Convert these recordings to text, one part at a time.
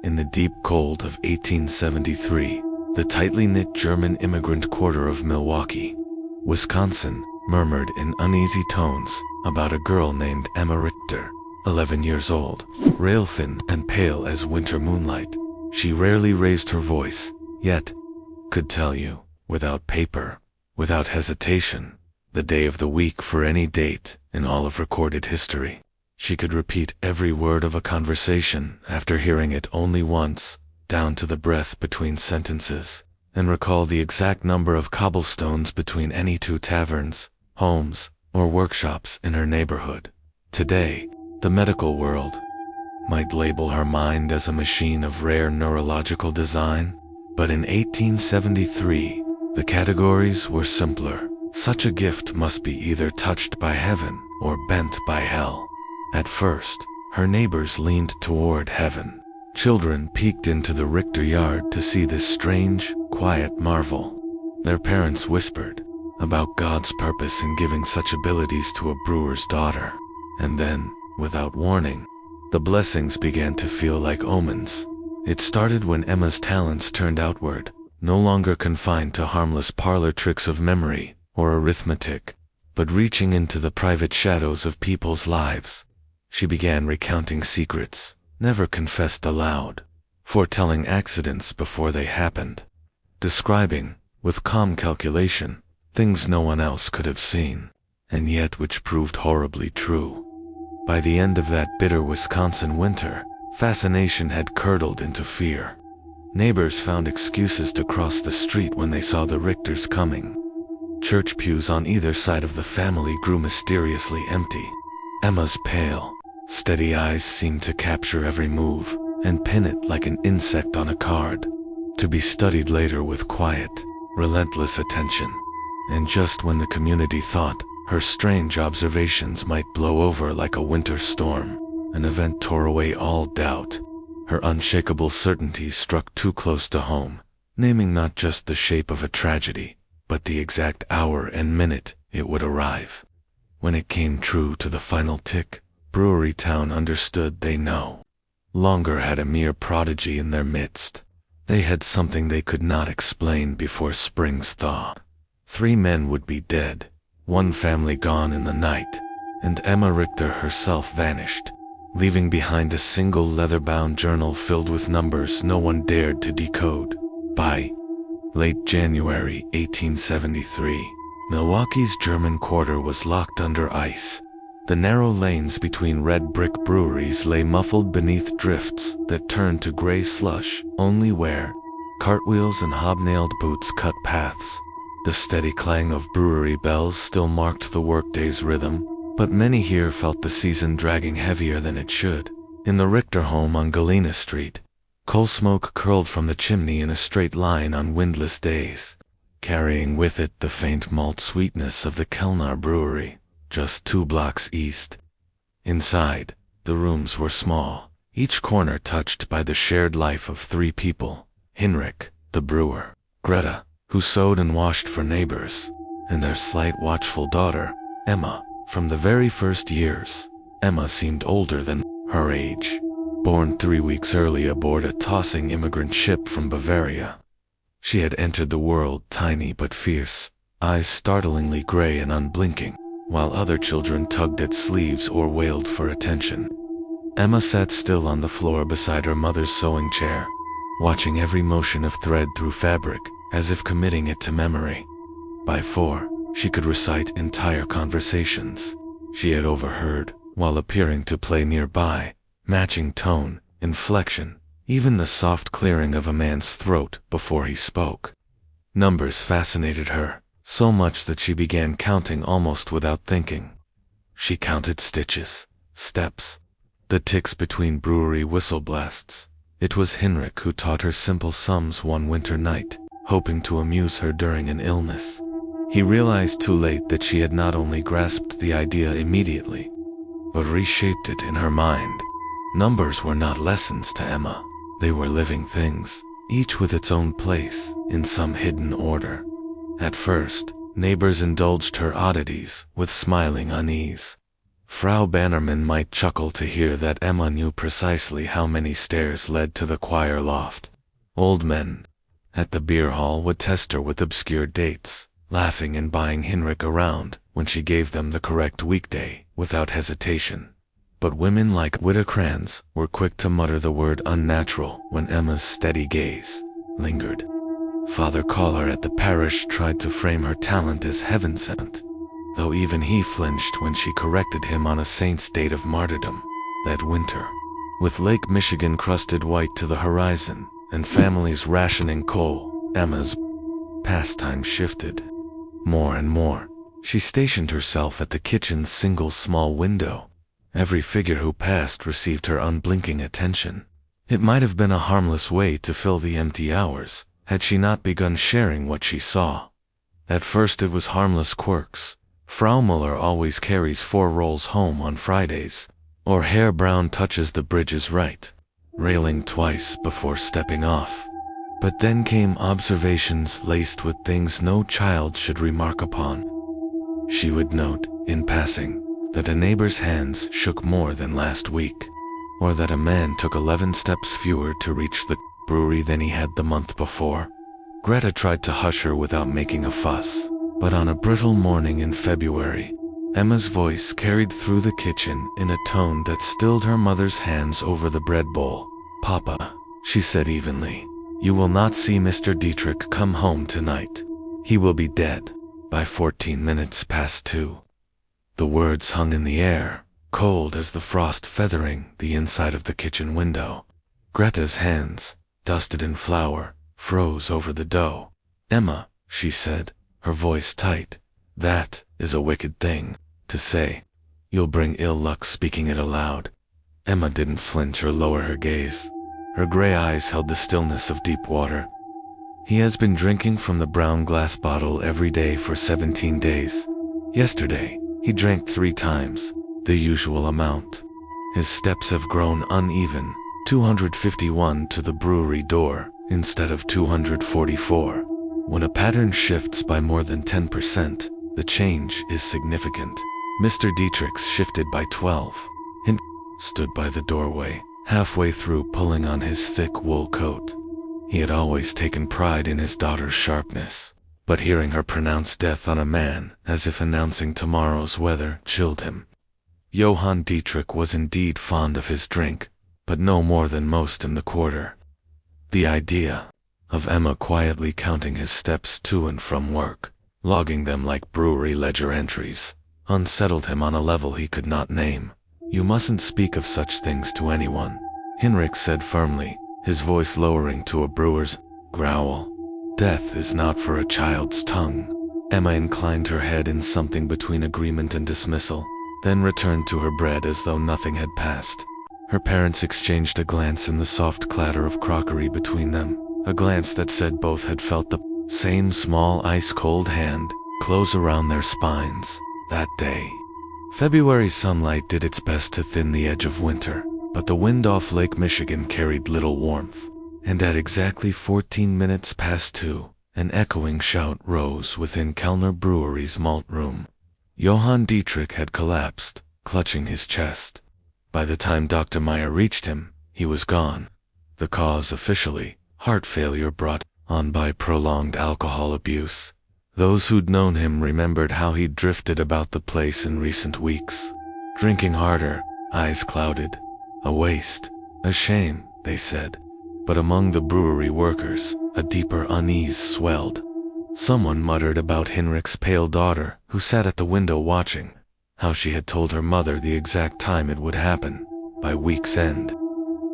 in the deep cold of 1873, the tightly knit German immigrant quarter of Milwaukee, Wisconsin, murmured in uneasy tones about a girl named Emma Richter, 11 years old. Rail-thin and pale as winter moonlight, she rarely raised her voice, yet could tell you, without paper, without hesitation, the day of the week for any date in all of recorded history. She could repeat every word of a conversation after hearing it only once, down to the breath between sentences, and recall the exact number of cobblestones between any two taverns, homes, or workshops in her neighborhood. Today, the medical world might label her mind as a machine of rare neurological design, but in 1873, the categories were simpler. Such a gift must be either touched by heaven or bent by hell. At first, her neighbors leaned toward heaven. Children peeked into the Richter yard to see this strange, quiet marvel. Their parents whispered about God's purpose in giving such abilities to a brewer's daughter. And then, without warning, the blessings began to feel like omens. It started when Emma's talents turned outward, no longer confined to harmless parlor tricks of memory or arithmetic, but reaching into the private shadows of people's lives. She began recounting secrets, never confessed aloud, foretelling accidents before they happened, describing, with calm calculation, things no one else could have seen, and yet which proved horribly true. By the end of that bitter Wisconsin winter, fascination had curdled into fear. Neighbors found excuses to cross the street when they saw the Richters coming. Church pews on either side of the family grew mysteriously empty. Emma's pale, steady eyes seemed to capture every move and pin it like an insect on a card, to be studied later with quiet, relentless attention. And just when the community thought her strange observations might blow over like a winter storm, an event tore away all doubt. Her unshakable certainty struck too close to home, naming not just the shape of a tragedy, but the exact hour and minute it would arrive. When it came true to the final tick, Brewery Town understood they no longer had a mere prodigy in their midst. They had something they could not explain before spring's thaw. 3 men would be dead, 1 family gone in the night, and Emma Richter herself vanished, leaving behind a single leather-bound journal filled with numbers no one dared to decode. By late January 1873, Milwaukee's German quarter was locked under ice. The narrow lanes between red brick breweries lay muffled beneath drifts that turned to gray slush only where cartwheels and hobnailed boots cut paths. The steady clang of brewery bells still marked the workday's rhythm, but many here felt the season dragging heavier than it should. In the Richter home on Galena Street, coal smoke curled from the chimney in a straight line on windless days, carrying with it the faint malt sweetness of the Kelner brewery, just 2 blocks east. Inside, the rooms were small, each corner touched by the shared life of 3 people: Heinrich, the brewer; Greta, who sewed and washed for neighbors; and their slight watchful daughter, Emma. From the very first years, Emma seemed older than her age. Born 3 weeks early aboard a tossing immigrant ship from Bavaria, she had entered the world tiny but fierce, eyes startlingly gray and unblinking, while other children tugged at sleeves or wailed for attention. Emma sat still on the floor beside her mother's sewing chair, watching every motion of thread through fabric, as if committing it to memory. By 4, she could recite entire conversations she had overheard while appearing to play nearby, matching tone, inflection, even the soft clearing of a man's throat before he spoke. Numbers fascinated her, so much that she began counting almost without thinking. She counted stitches, steps, the ticks between brewery whistle blasts. It was Heinrich who taught her simple sums one winter night, hoping to amuse her during an illness. He realized too late that she had not only grasped the idea immediately, but reshaped it in her mind. Numbers were not lessons to Emma. They were living things, each with its own place, in some hidden order. At first, neighbors indulged her oddities with smiling unease. Frau Bannerman might chuckle to hear that Emma knew precisely how many stairs led to the choir loft. Old men at the beer hall would test her with obscure dates, laughing and buying Hinrich around when she gave them the correct weekday without hesitation. But women like Whitacrans were quick to mutter the word unnatural when Emma's steady gaze lingered. Father Collar at the parish tried to frame her talent as heaven-sent, though even he flinched when she corrected him on a saint's date of martyrdom that winter. With Lake Michigan crusted white to the horizon and families rationing coal, Emma's pastime shifted. More and more, she stationed herself at the kitchen's single small window. Every figure who passed received her unblinking attention. It might have been a harmless way to fill the empty hours, had she not begun sharing what she saw. At first it was harmless quirks. Frau Muller always carries 4 rolls home on Fridays, or Herr Brown touches the bridges right, railing twice before stepping off. But then came observations laced with things no child should remark upon. She would note, in passing, that a neighbor's hands shook more than last week, or that a man took 11 steps fewer to reach the brewery than he had the month before. Greta tried to hush her without making a fuss, but on a brittle morning in February, Emma's voice carried through the kitchen in a tone that stilled her mother's hands over the bread bowl. "Papa," she said evenly, "you will not see Mr. Dietrich come home tonight. He will be dead by 14 minutes past 2. The words hung in the air, cold as the frost feathering the inside of the kitchen window. Greta's hands, dusted in flour, froze over the dough. "Emma," she said, her voice tight, "that is a wicked thing to say. You'll bring ill luck speaking it aloud." Emma didn't flinch or lower her gaze. Her gray eyes held the stillness of deep water. "He has been drinking from the brown glass bottle every day for 17 days. Yesterday, he drank 3 times, the usual amount. His steps have grown uneven, 251 to the brewery door instead of 244. When a pattern shifts by more than 10%, the change is significant. Mr. Dietrich's shifted by 12. Hint stood by the doorway, halfway through pulling on his thick wool coat. He had always taken pride in his daughter's sharpness, but hearing her pronounce death on a man as if announcing tomorrow's weather chilled him. Johann Dietrich was indeed fond of his drink, but no more than most in the quarter. The idea of Emma quietly counting his steps to and from work, logging them like brewery ledger entries, unsettled him on a level he could not name. "You mustn't speak of such things to anyone," Hinrich said firmly, his voice lowering to a brewer's growl. "Death is not for a child's tongue." Emma inclined her head in something between agreement and dismissal, then returned to her bread as though nothing had passed. Her parents exchanged a glance in the soft clatter of crockery between them, a glance that said both had felt the same small ice-cold hand close around their spines that day. February sunlight did its best to thin the edge of winter, but the wind off Lake Michigan carried little warmth, and at exactly 14 minutes past 2, an echoing shout rose within Kelner Brewery's malt room. Johann Dietrich had collapsed, clutching his chest. By the time Dr. Meyer reached him, he was gone. The cause officially, heart failure brought on by prolonged alcohol abuse. Those who'd known him remembered how he'd drifted about the place in recent weeks, drinking harder, eyes clouded. A waste, a shame, they said. But among the brewery workers, a deeper unease swelled. Someone muttered about Hinrich's pale daughter, who sat at the window watching, how she had told her mother the exact time it would happen, by week's end.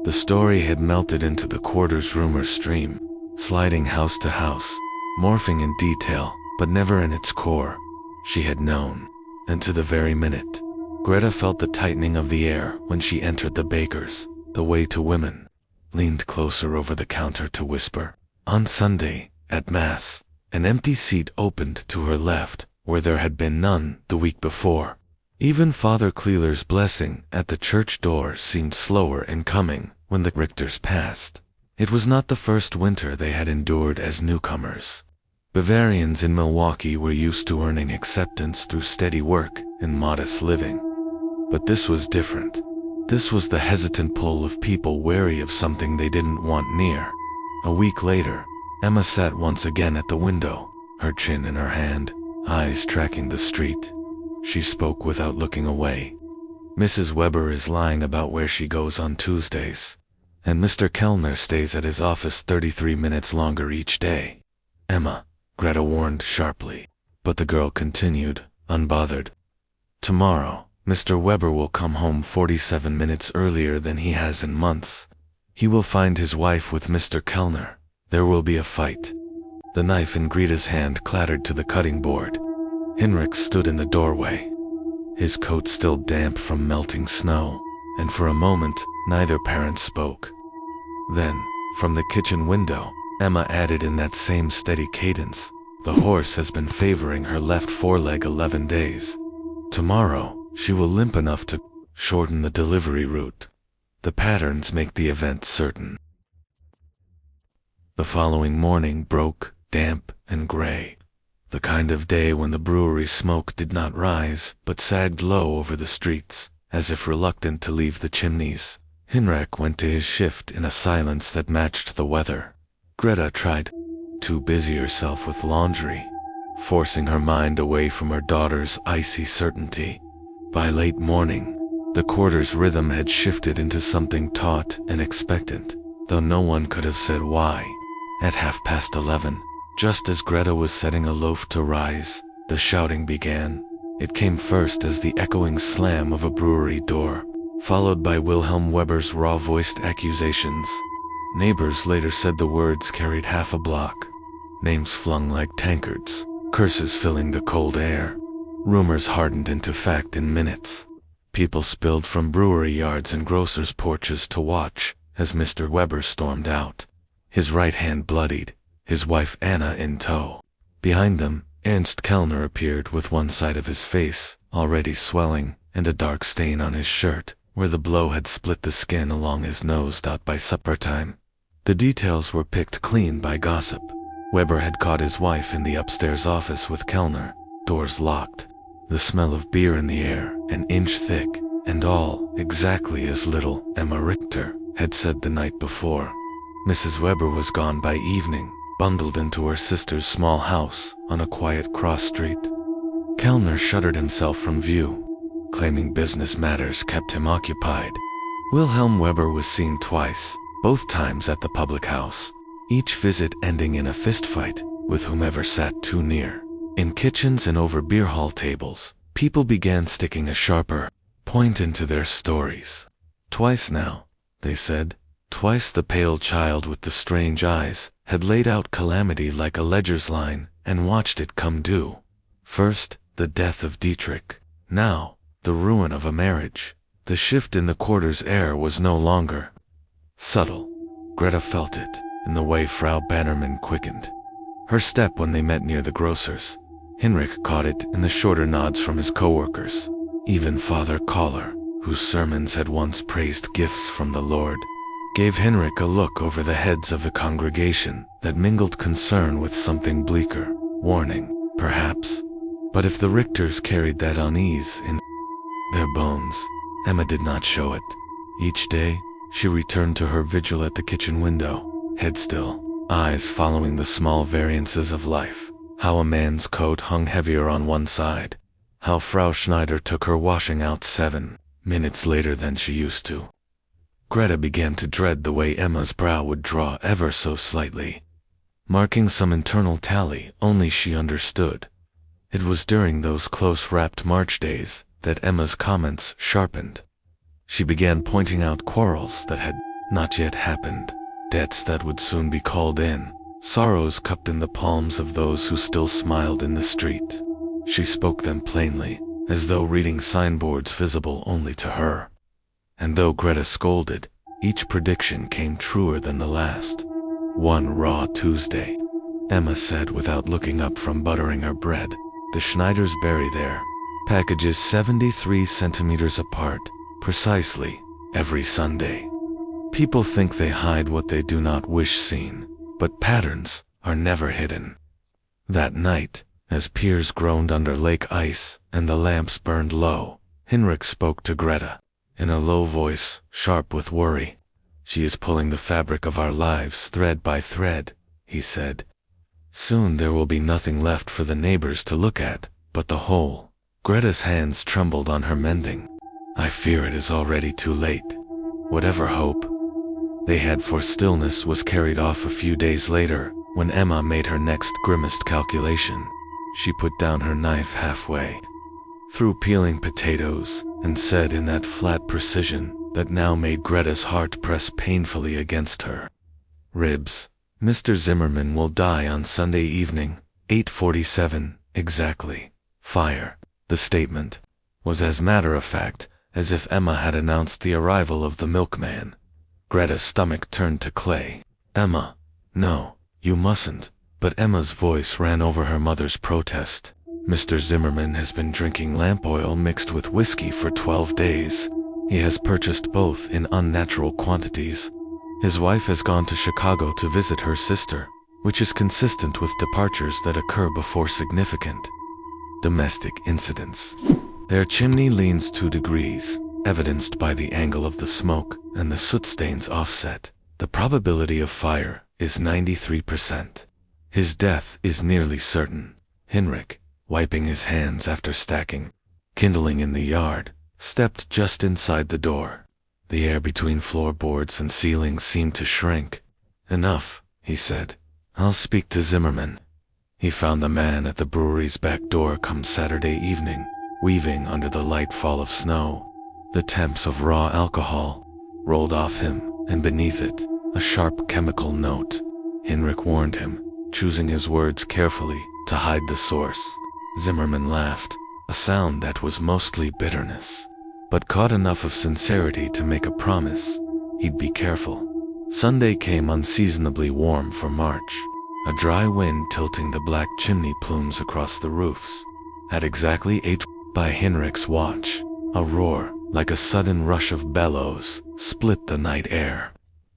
The story had melted into the quarter's rumor stream, sliding house to house, morphing in detail, but never in its core. She had known, and to the very minute, Greta felt the tightening of the air when she entered the baker's, the way to women, leaned closer over the counter to whisper. On Sunday, at Mass, an empty seat opened to her left, where there had been none the week before. Even Father Kleeler's blessing at the church door seemed slower in coming when the Richters passed. It was not the first winter they had endured as newcomers. Bavarians in Milwaukee were used to earning acceptance through steady work and modest living. But this was different. This was the hesitant pull of people wary of something they didn't want near. A week later, Emma sat once again at the window, her chin in her hand, eyes tracking the street. She spoke without looking away. Mrs. Weber is lying about where she goes on Tuesdays, and Mr. Kelner stays at his office 33 minutes longer each day. Emma, Greta warned sharply, but the girl continued, unbothered. Tomorrow, Mr. Weber will come home 47 minutes earlier than he has in months. He will find his wife with Mr. Kelner. There will be a fight. The knife in Greta's hand clattered to the cutting board. Henrik stood in the doorway, his coat still damp from melting snow, and for a moment, neither parent spoke. Then, from the kitchen window, Emma added in that same steady cadence, "The horse has been favoring her left foreleg 11 days. Tomorrow, she will limp enough to shorten the delivery route. The patterns make the event certain." The following morning broke, damp and gray. The kind of day when the brewery smoke did not rise, but sagged low over the streets, as if reluctant to leave the chimneys. Henrik went to his shift in a silence that matched the weather. Greta tried to busy herself with laundry, forcing her mind away from her daughter's icy certainty. By late morning, the quarter's rhythm had shifted into something taut and expectant, though no one could have said why. At 11:30, just as Greta was setting a loaf to rise, the shouting began. It came first as the echoing slam of a brewery door, followed by Wilhelm Weber's raw-voiced accusations. Neighbors later said the words carried half a block. Names flung like tankards, curses filling the cold air. Rumors hardened into fact in minutes. People spilled from brewery yards and grocers' porches to watch as Mr. Weber stormed out, his right hand bloodied, his wife Anna in tow. Behind them, Ernst Kelner appeared with one side of his face already swelling and a dark stain on his shirt, where the blow had split the skin along his nose. By supper time, the details were picked clean by gossip. Weber had caught his wife in the upstairs office with Kelner, doors locked, the smell of beer in the air, an inch thick, and all exactly as little Emma Richter had said the night before. Mrs. Weber was gone by evening, bundled into her sister's small house on a quiet cross street. Kelner shuttered himself from view, claiming business matters kept him occupied. Wilhelm Weber was seen twice, both times at the public house, each visit ending in a fistfight with whomever sat too near. In kitchens and over beer hall tables, people began sticking a sharper point into their stories. Twice now, they said, twice the pale child with the strange eyes had laid out calamity like a ledger's line and watched it come due. First, the death of Dietrich. Now, the ruin of a marriage. The shift in the quarter's air was no longer subtle. Greta felt it in the way Frau Bannerman quickened her step when they met near the grocer's. Henrik caught it in the shorter nods from his co-workers. Even Father Koller, whose sermons had once praised gifts from the Lord, gave Henrik a look over the heads of the congregation that mingled concern with something bleaker, warning, perhaps. But if the Richters carried that unease in their bones, Emma did not show it. Each day, she returned to her vigil at the kitchen window, head still, eyes following the small variances of life. How a man's coat hung heavier on one side. How Frau Schneider took her washing out 7 minutes later than she used to. Greta began to dread the way Emma's brow would draw ever so slightly, marking some internal tally only she understood. It was during those close-wrapped March days that Emma's comments sharpened. She began pointing out quarrels that had not yet happened, debts that would soon be called in, sorrows cupped in the palms of those who still smiled in the street. She spoke them plainly, as though reading signboards visible only to her. And though Greta scolded, each prediction came truer than the last. One raw Tuesday, Emma said without looking up from buttering her bread, the Schneiders bury their packages 73 centimeters apart, precisely, every Sunday. People think they hide what they do not wish seen, but patterns are never hidden. That night, as piers groaned under lake ice and the lamps burned low, Henrik spoke to Greta. In a low voice, sharp with worry. She is pulling the fabric of our lives thread by thread, he said. Soon there will be nothing left for the neighbors to look at, but the hole. Greta's hands trembled on her mending. I fear it is already too late. Whatever hope they had for stillness was carried off a few days later, when Emma made her next grimmest calculation. She put down her knife halfway through peeling potatoes, and said in that flat precision that now made Greta's heart press painfully against her. Ribs. Mr. Zimmerman will die on Sunday evening, 8:47, exactly. Fire. The statement was as matter-of-fact as if Emma had announced the arrival of the milkman. Greta's stomach turned to clay. Emma. No, you mustn't. But Emma's voice ran over her mother's protest. Mr. Zimmerman has been drinking lamp oil mixed with whiskey for 12 days. He has purchased both in unnatural quantities. His wife has gone to Chicago to visit her sister, which is consistent with departures that occur before significant domestic incidents. Their chimney leans 2 degrees, evidenced by the angle of the smoke and the soot stains offset. The probability of fire is 93%. His death is nearly certain. Henrik, wiping his hands after stacking kindling in the yard, stepped just inside the door. The air between floorboards and ceilings seemed to shrink. Enough, he said. I'll speak to Zimmerman. He found the man at the brewery's back door come Saturday evening, weaving under the light fall of snow. The temps of raw alcohol rolled off him, and beneath it, a sharp chemical note. Henrik warned him, choosing his words carefully to hide the source. Zimmerman laughed, a sound that was mostly bitterness, but caught enough of sincerity to make a promise. He'd be careful. Sunday came unseasonably warm for March, a dry wind tilting the black chimney plumes across the roofs. At exactly 8 by Henrik's watch, a roar, like a sudden rush of bellows, split the night air.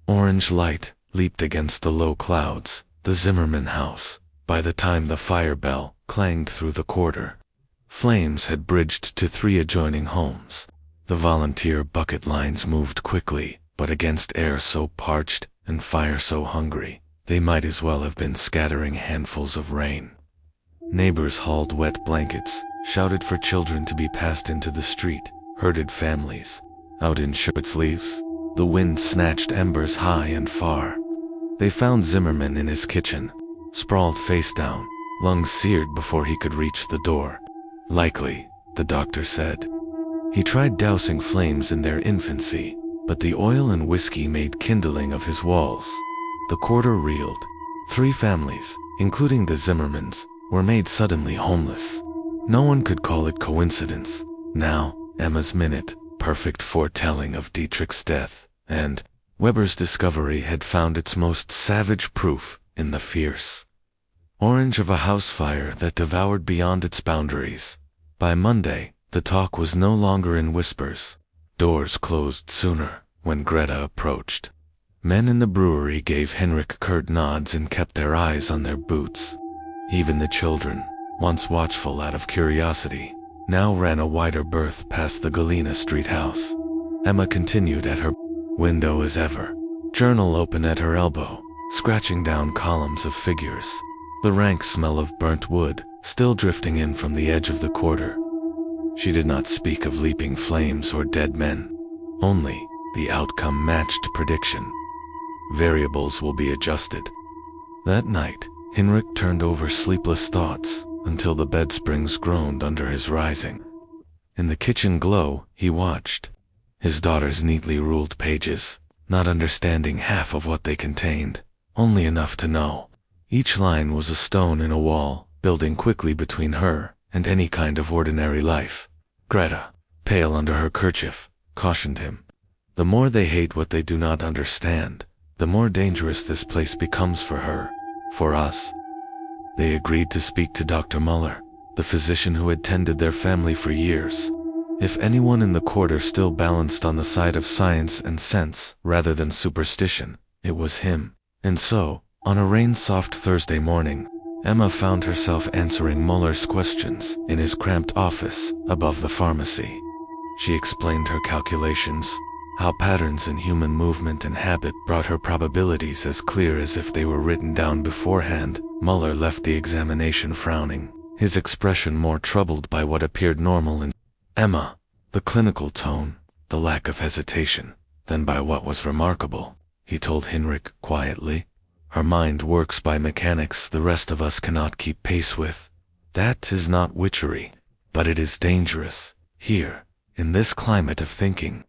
Orange light leaped against the low clouds. The Zimmerman house, by the time the fire bell clanged through the quarter. Flames had bridged to 3 adjoining homes. The volunteer bucket lines moved quickly, but against air so parched and fire so hungry, they might as well have been scattering handfuls of rain. Neighbors hauled wet blankets, shouted for children to be passed into the street, herded families out in shirt sleeves. The wind snatched embers high and far. They found Zimmerman in his kitchen, sprawled face down, lungs seared before he could reach the door. Likely, the doctor said. He tried dousing flames in their infancy, but the oil and whiskey made kindling of his walls. The quarter reeled. 3 families, including the Zimmermans, were made suddenly homeless. No one could call it coincidence. Now, Emma's minute, perfect foretelling of Dietrich's death, and Weber's discovery had found its most savage proof in the fierce orange of a house fire that devoured beyond its boundaries. By Monday, the talk was no longer in whispers. Doors closed sooner when Greta approached. Men in the brewery gave Henrik curt nods and kept their eyes on their boots. Even the children, once watchful out of curiosity, now ran a wider berth past the Galena Street house. Emma continued at her window as ever, journal open at her elbow, scratching down columns of figures. The rank smell of burnt wood still drifting in from the edge of the quarter. She did not speak of leaping flames or dead men. Only, the outcome matched prediction. Variables will be adjusted. That night, Henrik turned over sleepless thoughts until the bed springs groaned under his rising. In the kitchen glow, he watched his daughter's neatly ruled pages, not understanding half of what they contained, only enough to know each line was a stone in a wall, building quickly between her and any kind of ordinary life. Greta, pale under her kerchief, cautioned him. The more they hate what they do not understand, the more dangerous this place becomes for her, for us. They agreed to speak to Dr. Muller, the physician who had tended their family for years. If anyone in the quarter still balanced on the side of science and sense rather than superstition, it was him. And so, on a rain-soft Thursday morning, Emma found herself answering Muller's questions in his cramped office above the pharmacy. She explained her calculations, how patterns in human movement and habit brought her probabilities as clear as if they were written down beforehand. Muller left the examination frowning, his expression more troubled by what appeared normal in Emma, the clinical tone, the lack of hesitation, than by what was remarkable. He told Heinrich quietly, "Her mind works by mechanics the rest of us cannot keep pace with. That is not witchery, but it is dangerous, here, in this climate of thinking."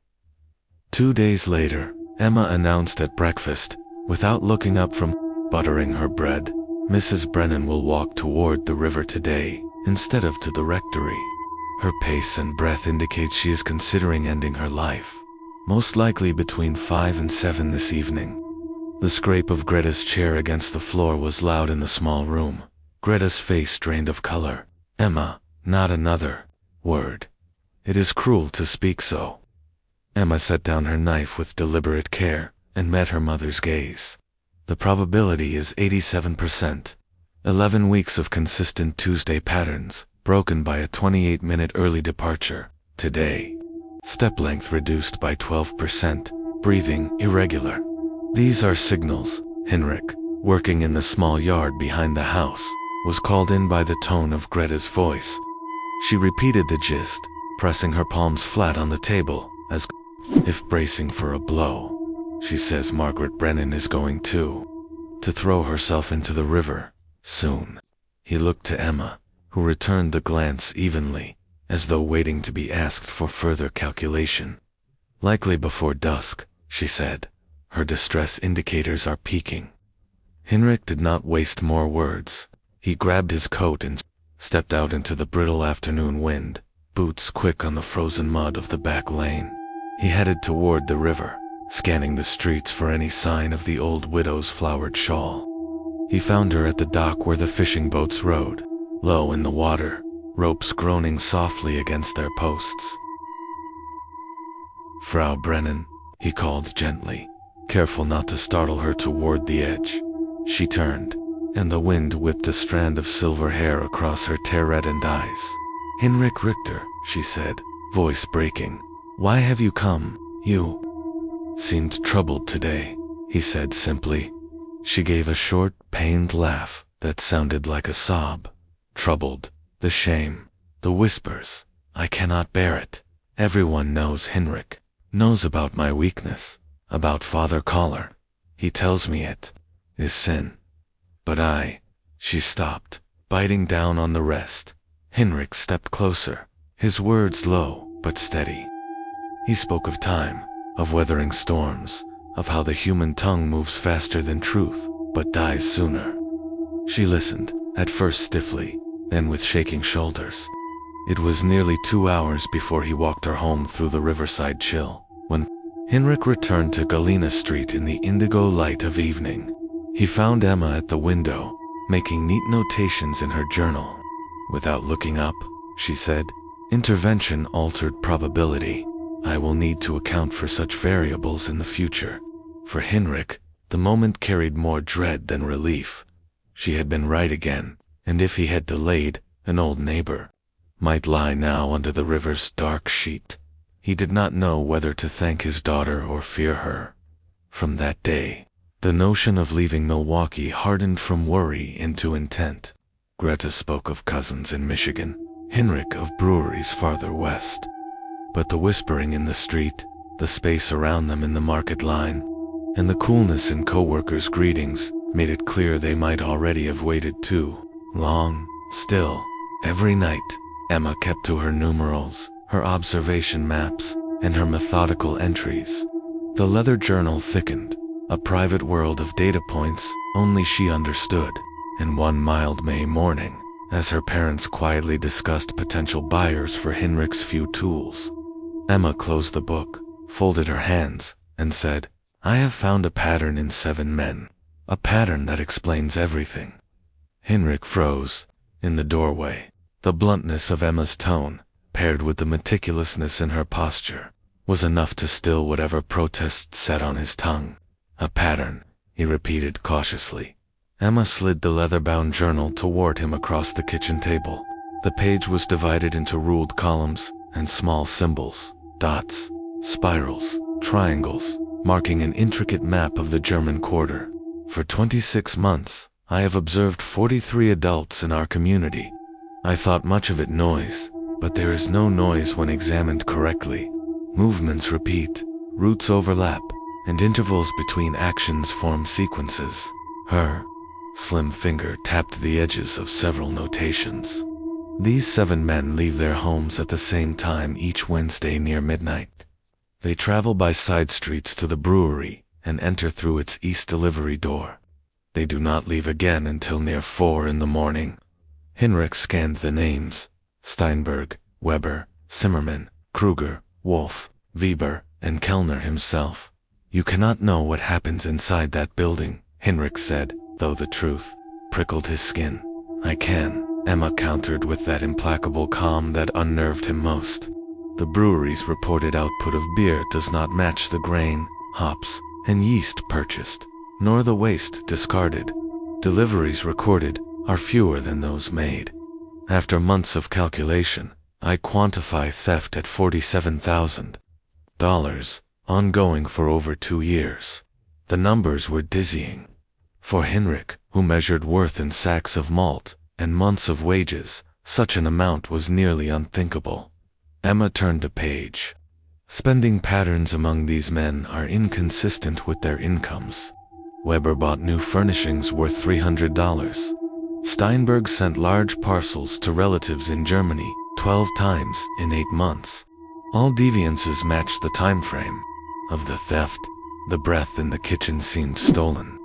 2 days later, Emma announced at breakfast, without looking up from buttering her bread, "Mrs. Brennan will walk toward the river today, instead of to the rectory. Her pace and breath indicate she is considering ending her life, most likely between 5 and 7 this evening." The scrape of Greta's chair against the floor was loud in the small room. Greta's face drained of color. "Emma, not another word. It is cruel to speak so." Emma set down her knife with deliberate care and met her mother's gaze. "The probability is 87%. 11 weeks of consistent Tuesday patterns, broken by a 28-minute early departure. Today. Step length reduced by 12%, breathing irregular. These are signals." Heinrich, working in the small yard behind the house, was called in by the tone of Greta's voice. She repeated the gist, pressing her palms flat on the table, as if bracing for a blow. "She says Margaret Brennan is going to throw herself into the river, soon." He looked to Emma, who returned the glance evenly, as though waiting to be asked for further calculation. "Likely before dusk," she said. "Her distress indicators are peaking." Heinrich did not waste more words. He grabbed his coat and stepped out into the brittle afternoon wind, boots quick on the frozen mud of the back lane. He headed toward the river, scanning the streets for any sign of the old widow's flowered shawl. He found her at the dock where the fishing boats rode, low in the water, ropes groaning softly against their posts. "Frau Brennan," he called gently, careful not to startle her toward the edge. She turned, and the wind whipped a strand of silver hair across her tear-reddened eyes. "Heinrich Richter," she said, voice breaking. "Why have you come? You seemed troubled today," he said simply. She gave a short, pained laugh that sounded like a sob. "Troubled, the shame, the whispers. I cannot bear it. Everyone knows Heinrich, knows about my weakness, about Father Collar. He tells me it is sin. But She stopped, biting down on the rest. Heinrich stepped closer, his words low but steady. He spoke of time, of weathering storms, of how the human tongue moves faster than truth, but dies sooner. She listened, at first stiffly, then with shaking shoulders. It was nearly 2 hours before he walked her home through the riverside chill, when Heinrich returned to Galena Street in the indigo light of evening. He found Emma at the window, making neat notations in her journal. "Without looking up," she said, "intervention altered probability. I will need to account for such variables in the future." For Heinrich, the moment carried more dread than relief. She had been right again, and if he had delayed, an old neighbor might lie now under the river's dark sheet. He did not know whether to thank his daughter or fear her. From that day, the notion of leaving Milwaukee hardened from worry into intent. Greta spoke of cousins in Michigan, Heinrich of breweries farther west. But the whispering in the street, the space around them in the market line, and the coolness in co-workers' greetings made it clear they might already have waited too long. Still, every night, Emma kept to her numerals, her observation maps, and her methodical entries. The leather journal thickened, a private world of data points only she understood. And one mild May morning, as her parents quietly discussed potential buyers for Heinrich's few tools, Emma closed the book, folded her hands, and said, "I have found a pattern in 7 men, a pattern that explains everything." Heinrich froze in the doorway. The bluntness of Emma's tone, paired with the meticulousness in her posture, was enough to still whatever protests set on his tongue. "A pattern," he repeated cautiously. Emma slid the leather-bound journal toward him across the kitchen table. The page was divided into ruled columns and small symbols. dots, spirals, triangles, marking an intricate map of the German quarter. For 26 months, I have observed 43 adults in our community. I thought much of it noise, but there is no noise when examined correctly. Movements repeat, roots overlap, and intervals between actions form sequences. Her slim finger tapped the edges of several notations. These 7 men leave their homes at the same time each Wednesday near midnight. They travel by side streets to the brewery and enter through its east delivery door. They do not leave again until near 4 in the morning. Hinrich scanned the names: Steinberg, Weber, Zimmermann, Kruger, Wolf, Weber, and Kelner himself. You cannot know what happens inside that building, Hinrich said, though the truth prickled his skin. I can, Emma countered with that implacable calm that unnerved him most. The brewery's reported output of beer does not match the grain, hops, and yeast purchased, nor the waste discarded. Deliveries recorded are fewer than those made. After months of calculation, I quantify theft at $47,000, ongoing for over 2 years. The numbers were dizzying. For Hinrich, who measured worth in sacks of malt and months of wages, such an amount was nearly unthinkable. Emma turned a page. Spending patterns among these men are inconsistent with their incomes. Weber bought new furnishings worth $300. Steinberg sent large parcels to relatives in Germany 12 times in 8 months. All deviances matched the time frame of the theft. The breath in the kitchen seemed stolen.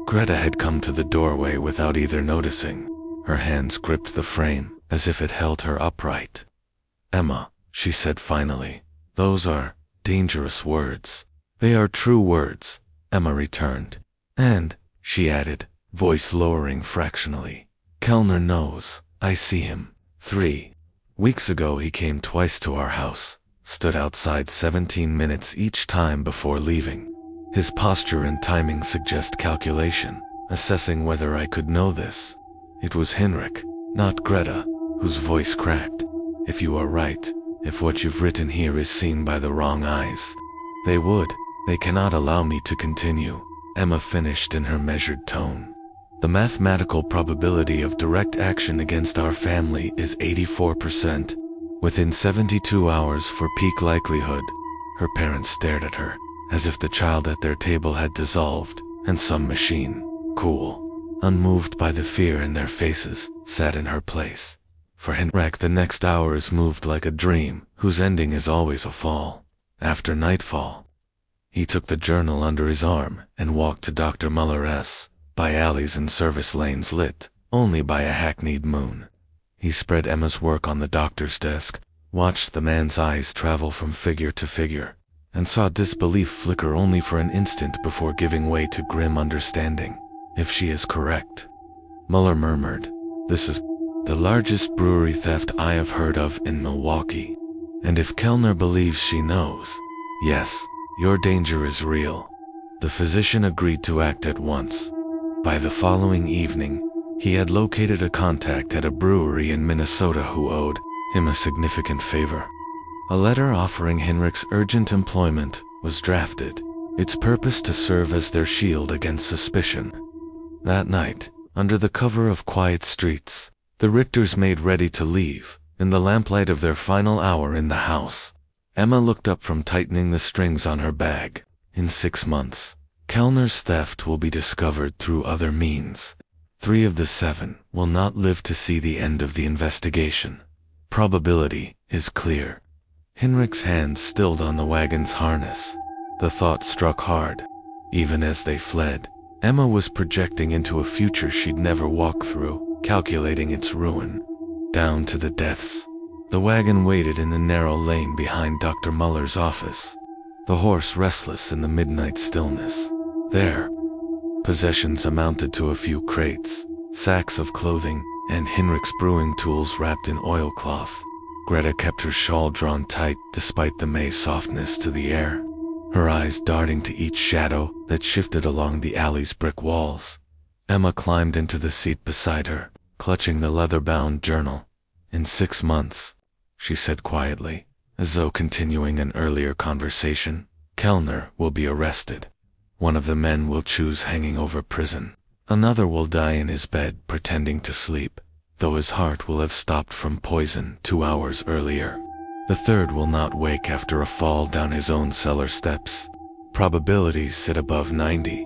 Greta had come to the doorway without either noticing. Her hands gripped the frame as if it held her upright. Emma, she said finally, those are dangerous words. They are true words, Emma returned. And, she added, voice lowering fractionally, Kelner knows. I see him. 3 weeks ago he came twice to our house, stood outside 17 minutes each time before leaving. His posture and timing suggest calculation, assessing whether I could know this. It was Hinrich, not Greta, whose voice cracked. If you are right, if what you've written here is seen by the wrong eyes, they cannot allow me to continue, Emma finished in her measured tone. The mathematical probability of direct action against our family is 84%, within 72 hours for peak likelihood. Her parents stared at her, as if the child at their table had dissolved, and some machine, cool, unmoved by the fear in their faces, sat in her place. For Hinrich, the next hours moved like a dream, whose ending is always a fall. After nightfall, he took the journal under his arm and walked to Dr. Muller's, by alleys and service lanes lit only by a hackneyed moon. He spread Emma's work on the doctor's desk, watched the man's eyes travel from figure to figure, and saw disbelief flicker only for an instant before giving way to grim understanding. If she is correct, Muller murmured, this is the largest brewery theft I have heard of in Milwaukee. And if Kelner believes she knows, yes, your danger is real. The physician agreed to act at once. By the following evening, he had located a contact at a brewery in Minnesota who owed him a significant favor. A letter offering Hinrich's urgent employment was drafted, its purpose to serve as their shield against suspicion. That night, under the cover of quiet streets, the Richters made ready to leave, in the lamplight of their final hour in the house. Emma looked up from tightening the strings on her bag. In 6 months, Kelner's theft will be discovered through other means. 3 of the 7 will not live to see the end of the investigation. Probability is clear. Hinrich's hands stilled on the wagon's harness. The thought struck hard. Even as they fled, Emma was projecting into a future she'd never walk through, calculating its ruin. Down to the deaths. The wagon waited in the narrow lane behind Dr. Muller's office, the horse restless in the midnight stillness. Their possessions amounted to a few crates, sacks of clothing, and Hinrich's brewing tools wrapped in oilcloth. Greta kept her shawl drawn tight despite the May softness to the air, her eyes darting to each shadow that shifted along the alley's brick walls. Emma climbed into the seat beside her, clutching the leather-bound journal. In 6 months, she said quietly, as though continuing an earlier conversation. Kelner will be arrested. One of the men will choose hanging over prison. Another will die in his bed pretending to sleep, though his heart will have stopped from poison 2 hours earlier. The third will not wake after a fall down his own cellar steps. Probabilities sit above 90.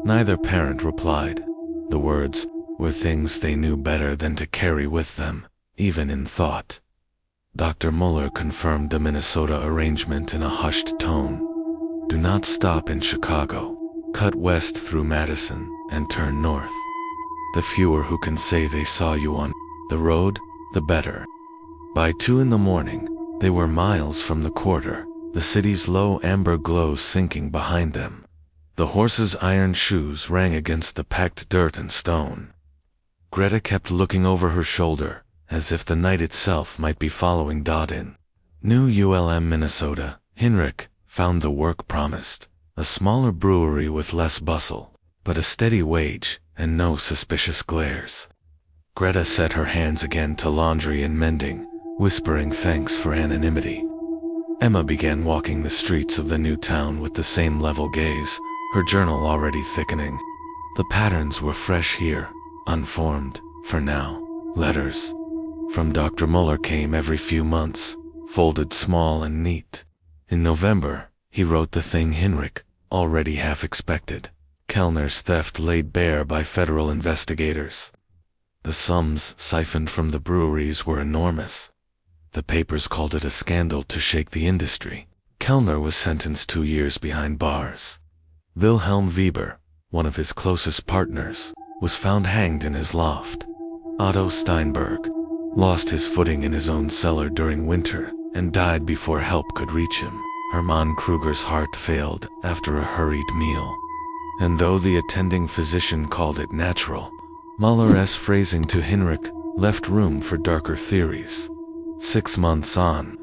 Neither parent replied. The words were things they knew better than to carry with them, even in thought. Dr. Muller confirmed the Minnesota arrangement in a hushed tone. Do not stop in Chicago. Cut west through Madison and turn north. The fewer who can say they saw you on the road, the better. By 2 in the morning, they were miles from the quarter, the city's low amber glow sinking behind them. The horses' iron shoes rang against the packed dirt and stone. Greta kept looking over her shoulder, as if the night itself might be following in. New ULM, Minnesota, Hinrich found the work promised. A smaller brewery with less bustle, but a steady wage and no suspicious glares. Greta set her hands again to laundry and mending, whispering thanks for anonymity. Emma began walking the streets of the new town with the same level gaze, her journal already thickening. The patterns were fresh here, unformed, for now. Letters from Dr. Muller came every few months, folded small and neat. In November, he wrote the thing Hinrich already half expected. Kelner's theft laid bare by federal investigators. The sums siphoned from the breweries were enormous. The papers called it a scandal to shake the industry. Kelner was sentenced 2 years behind bars. Wilhelm Weber, one of his closest partners, was found hanged in his loft. Otto Steinberg lost his footing in his own cellar during winter and died before help could reach him. Hermann Kruger's heart failed after a hurried meal. And though the attending physician called it natural, Muller's phrasing to Hinrich left room for darker theories. 6 months on,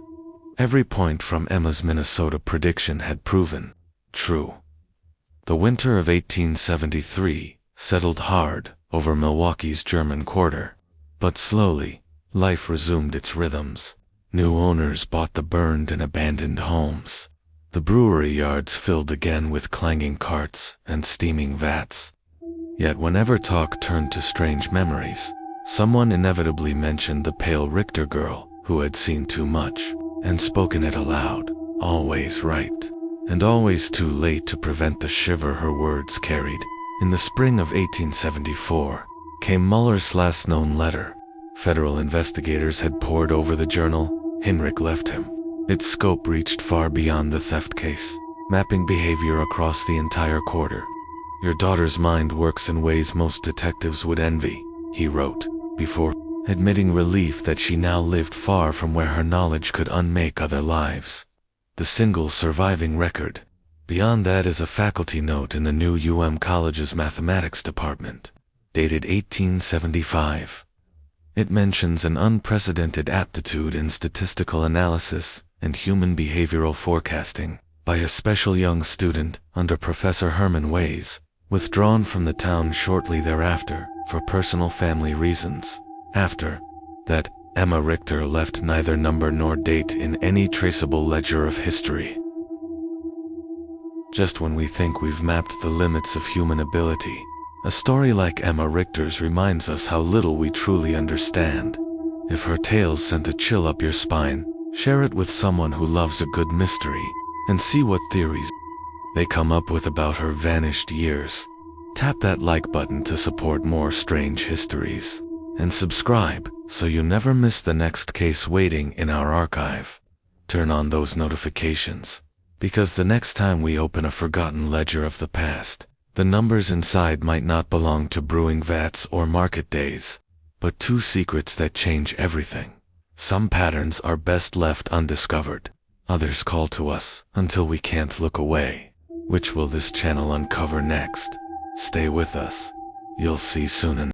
every point from Emma's Minnesota prediction had proven true. The winter of 1873 settled hard over Milwaukee's German quarter, but slowly, life resumed its rhythms. New owners bought the burned and abandoned homes. The brewery yards filled again with clanging carts and steaming vats. Yet whenever talk turned to strange memories, someone inevitably mentioned the pale Richter girl who had seen too much and spoken it aloud, always right, and always too late to prevent the shiver her words carried. In the spring of 1874 came Muller's last known letter. Federal investigators had pored over the journal Hinrich left him. Its scope reached far beyond the theft case, mapping behavior across the entire quarter. Your daughter's mind works in ways most detectives would envy, he wrote, before admitting relief that she now lived far from where her knowledge could unmake other lives. The single surviving record beyond that is a faculty note in the new College's mathematics department, dated 1875. It mentions an unprecedented aptitude in statistical analysis and human behavioral forecasting by a special young student under Professor Herman Ways, withdrawn from the town shortly thereafter for personal family reasons. After that, Emma Richter left neither number nor date in any traceable ledger of history. Just when we think we've mapped the limits of human ability, a story like Emma Richter's reminds us how little we truly understand. If her tales sent a chill up your spine, share it with someone who loves a good mystery, and see what theories they come up with about her vanished years. Tap that like button to support more strange histories, and subscribe so you never miss the next case waiting in our archive. Turn on those notifications, because the next time we open a forgotten ledger of the past, the numbers inside might not belong to brewing vats or market days, but 2 secrets that change everything. Some patterns are best left undiscovered. Others call to us until we can't look away. Which will this channel uncover next? Stay with us. You'll see soon enough.